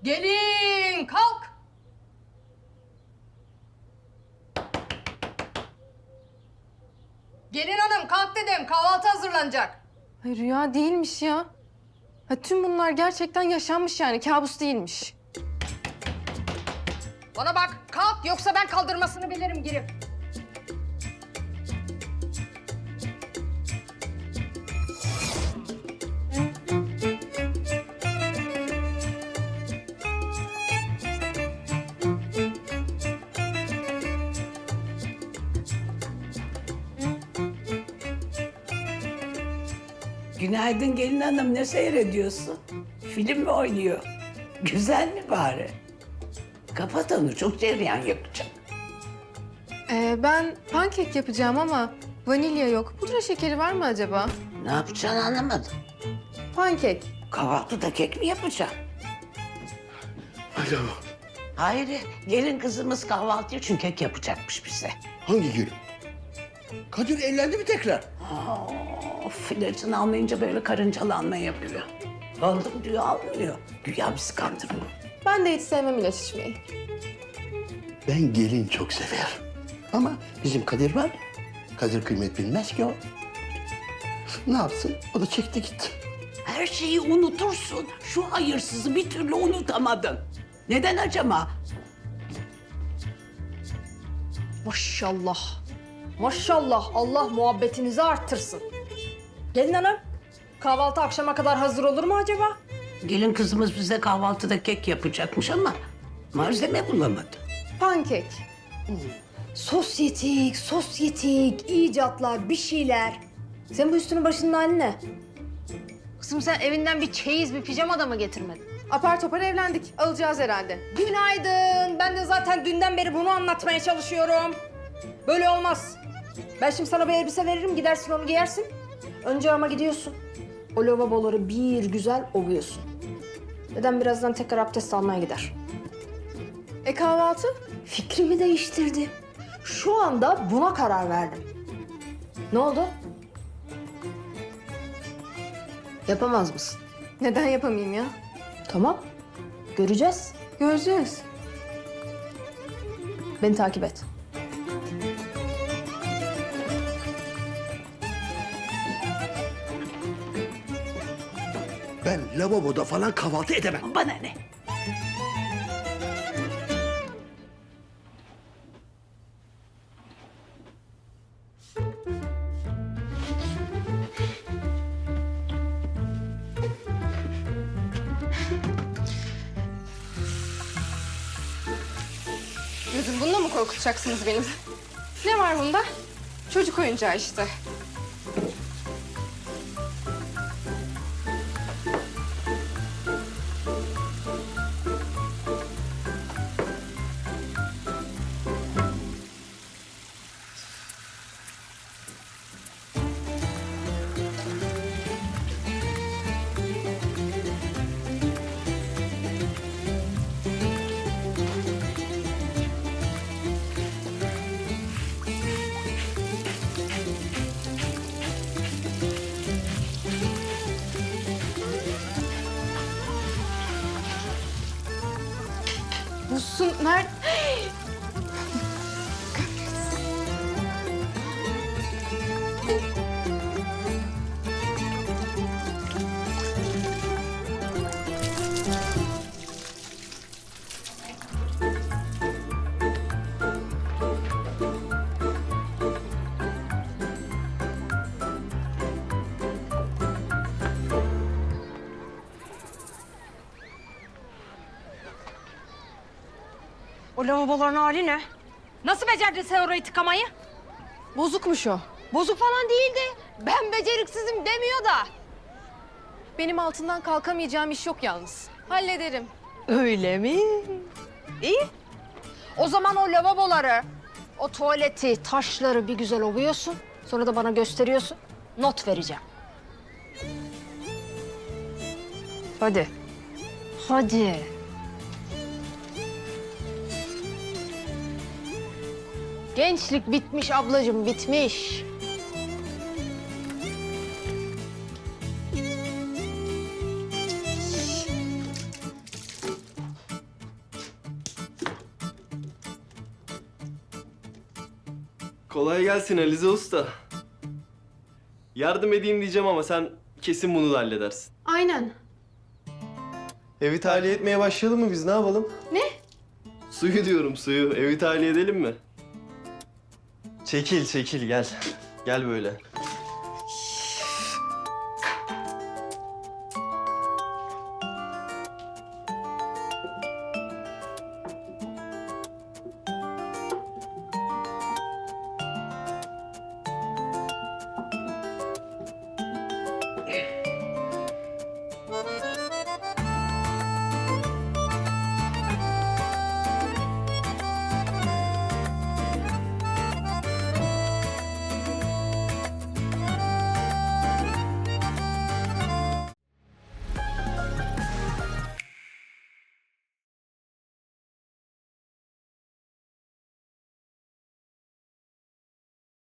Gelin kalk. Gelin hanım kalk dedim, kahvaltı hazırlanacak. Ay, rüya değilmiş ya. Ha, tüm bunlar gerçekten yaşanmış yani, kabus değilmiş. Bana bak kalk yoksa ben kaldırmasını bilirim girip. Günaydın gelin hanım, ne seyrediyorsun? Film mi oynuyor? Güzel mi bari? Kapat onu, çok cereyan yapacak. Ben pankek yapacağım ama vanilya yok. Pudra şekeri var mı acaba? Ne yapacağını anlamadım. Pankek. Kahvaltıda kek mi yapacaksın? Alo. Hayır, gelin kızımız kahvaltı için kek yapacakmış bize. Hangi gelin? Kadir evlendi mi tekrar? Of, ilacını almayınca böyle karıncalanma yapıyor. Aldım diyor, almıyor. Güya bizi kandırıyor. Ben de hiç sevmem ilaç içmeyi. Ben gelin çok severim. Ama bizim Kadir var. Kadir kıymet bilmez ki o. Ne yapsın? O da çekti gitti. Her şeyi unutursun. Şu hayırsızı bir türlü unutamadın. Neden acaba? Maşallah. Maşallah Allah muhabbetinizi arttırsın. Gelin hanım kahvaltı akşama kadar hazır olur mu acaba? Gelin kızımız bize kahvaltıda kek yapacakmış ama malzeme bulamadı. Pankek. Sosyetik, sosyetik, icatlar, bir şeyler. Sen bu üstünün başının hali ne? Kızım sen evinden bir çeyiz, bir pijama da mı getirmedin? Apar topar evlendik. Alacağız herhalde. Günaydın. Ben de zaten dünden beri bunu anlatmaya çalışıyorum. Böyle olmaz. Ben şimdi sana bir elbise veririm, gidersin onu giyersin. Önce ama gidiyorsun. O lavaboları bir güzel ovuyorsun. Neden birazdan tekrar abdest almaya gider. Kahvaltı? Fikrimi değiştirdim. Şu anda buna karar verdim. Ne oldu? Yapamaz mısın? Neden yapamayayım ya? Tamam. Göreceğiz. Göreceğiz. Beni takip et. Ben lavaboda falan kahvaltı edemem. Bana ne? Gözüm, bununla mı korkutacaksınız beni? Ne var bunda? Çocuk oyuncağı işte. Musun nerede? O lavaboların hali ne? Nasıl becerdin sen orayı tıkamayı? Bozukmuş o. Bozuk falan değildi. Ben beceriksizim demiyor da. Benim altından kalkamayacağım iş yok yalnız. Hallederim. Öyle mi? İyi. O zaman o lavaboları, o tuvaleti, taşları bir güzel ovuyorsun. Sonra da bana gösteriyorsun. Not vereceğim. Hadi. Hadi. Gençlik bitmiş ablacığım, bitmiş. Kolay gelsin Alize Usta. Yardım edeyim diyeceğim ama sen kesin bunu da halledersin. Aynen. Evi tahliye etmeye başlayalım mı biz? Ne yapalım? Ne? Suyu diyorum, suyu. Evi tahliye edelim mi? Çekil, çekil. Gel. Gel böyle.